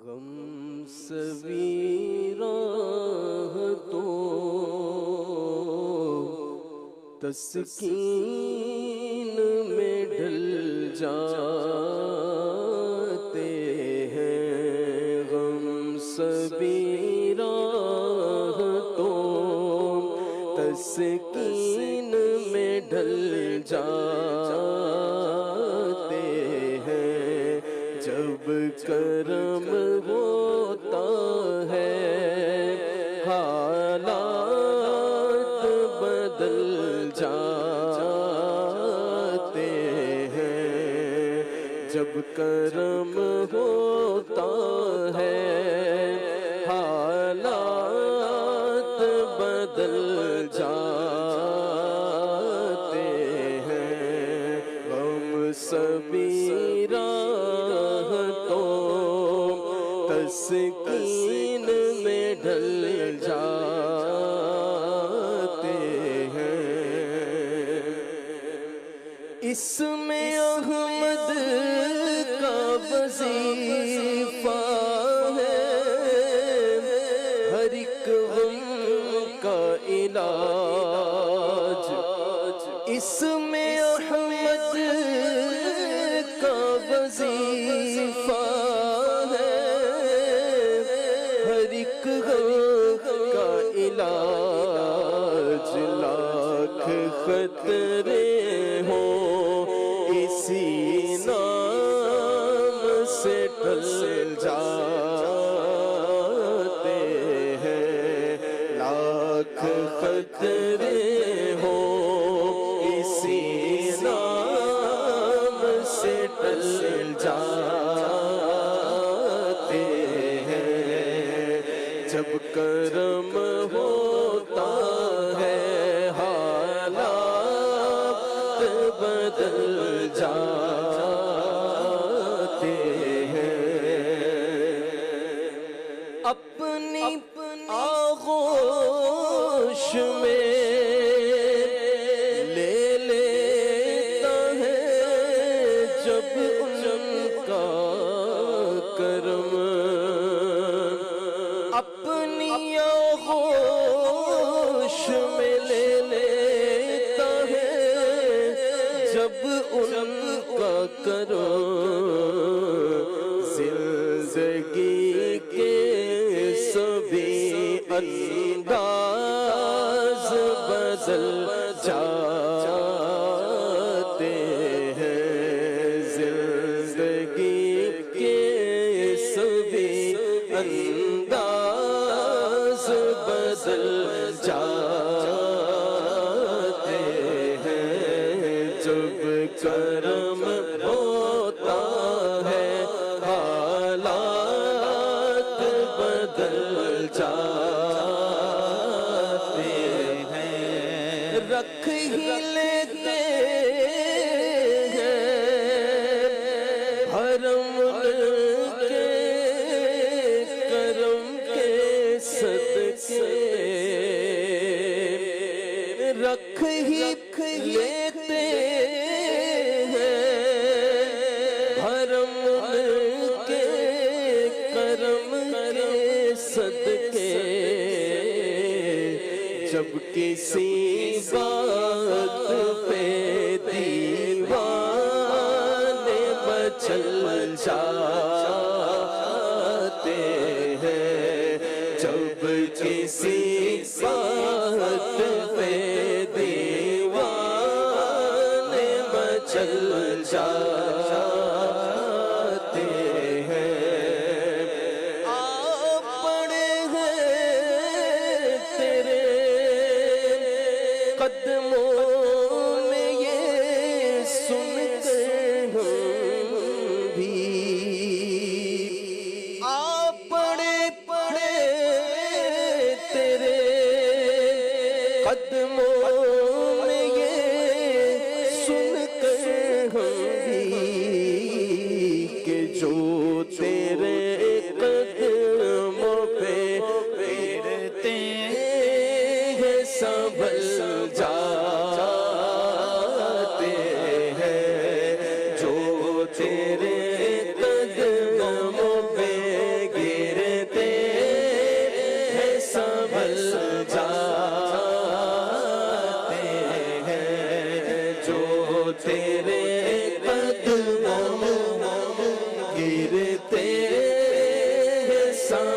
غم سوی راہ تو تسکین میں ڈھل جاتے ہیں، غم سوی راہ تو تسکین میں ڈھل جاتے ہیں، جب کرم ہوتا ہے حالات بدل جاتے ہیں، جب کرم ہوتا ہے حالات بدل جاتے ہیں، غم سوی راہ تو تسکین میں ڈھل جاتے ہیں۔ اس میں احمد کا وظیفہ ہے، ہر ایک غم کا علاج، اس میں احمد کا وظیفہ ہے، ہر ایک غم کا علاج، لاکھ خطرے ہوں اسی نام سے ٹل جاتے ہیں، لاکھ خطرے ہوں اسی نام سے ٹل جاتے ہیں، جب کرم ہوتا ہے حالات بدل جاتے ہیں، اپنی آغوش میں لے لیتا ہے جب ان کا کرم، اپنی آغوش میں لے لیتا ہے جب ان کا کرم، زندگی کے سبھی انداز بدل جاتے ہیں، زندگی کے سبھی انداز بدل جاتے ہیں، جب کرم ہوتا ہے حالات بدل جاتے ہیں، رکھ ہی لیتے ہیں حرم کے کرم کے صدقے، رکھ ہی لیتے ہیں حرم کے کرم کے صدقے، جب کسی بات پہ دیوانے مچل جاتے ہیں، جب کسی بات پہ دیوانے مچل جاتے ہیں، آپ پڑے ہیں تیرے قدموں میں یہ سن کر ہم بھی، آپ پڑے تیرے قدموں میں یہ سن کر ہم بھی،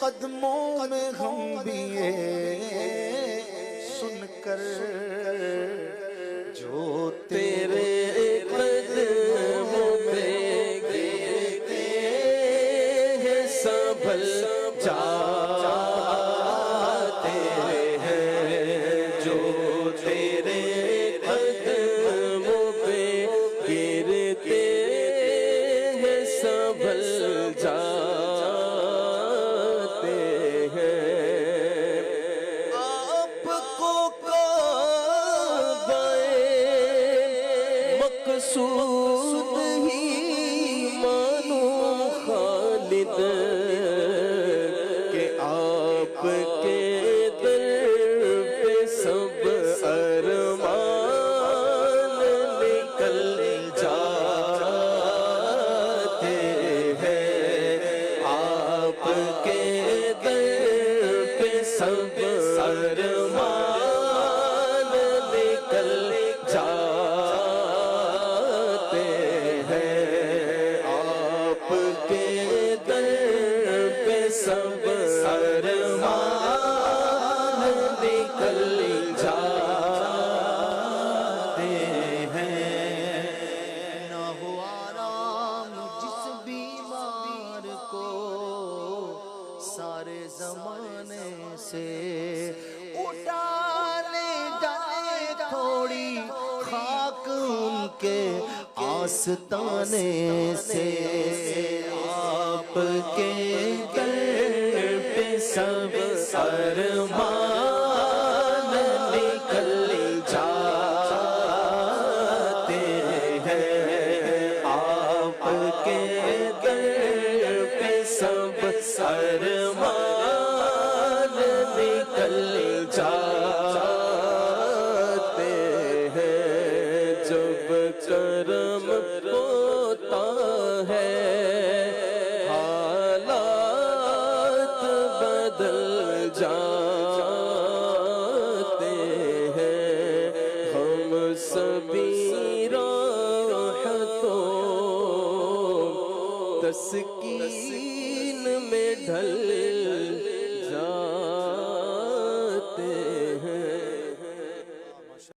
قدموں میں ہم بھی یہ سن کر جو تیرے قدموں پہ گرتے ہیں سنبھل جاتے ہیں، جو تیرے قدموں پہ گرتے ہیں سنبھل جاتے ہیں۔ آپ کو مقصود ہی مانو خالد، کہ آپ کے در پہ سب ارمان نکل جاتے ہیں، آپ کے در پہ سب ارمان نکل جاتے ہیں، آپ کے در پہ سب ارمان نکل جاتے ہیں۔ نہ ہو آرام جس بیمار کو سارے زمانے سے، اٹھانے جائے تھوڑی خاک ان کے آستانے سے، آپ کے در پہ سب ارمان نکل جاتے ہیں، آپ کے در پہ سب ارمان نکل جاتے ہیں۔ جب کرم ہوتا ہے حالات بدل جاتے ہیں، ہم سبھی راحتوں تسکین میں ڈھل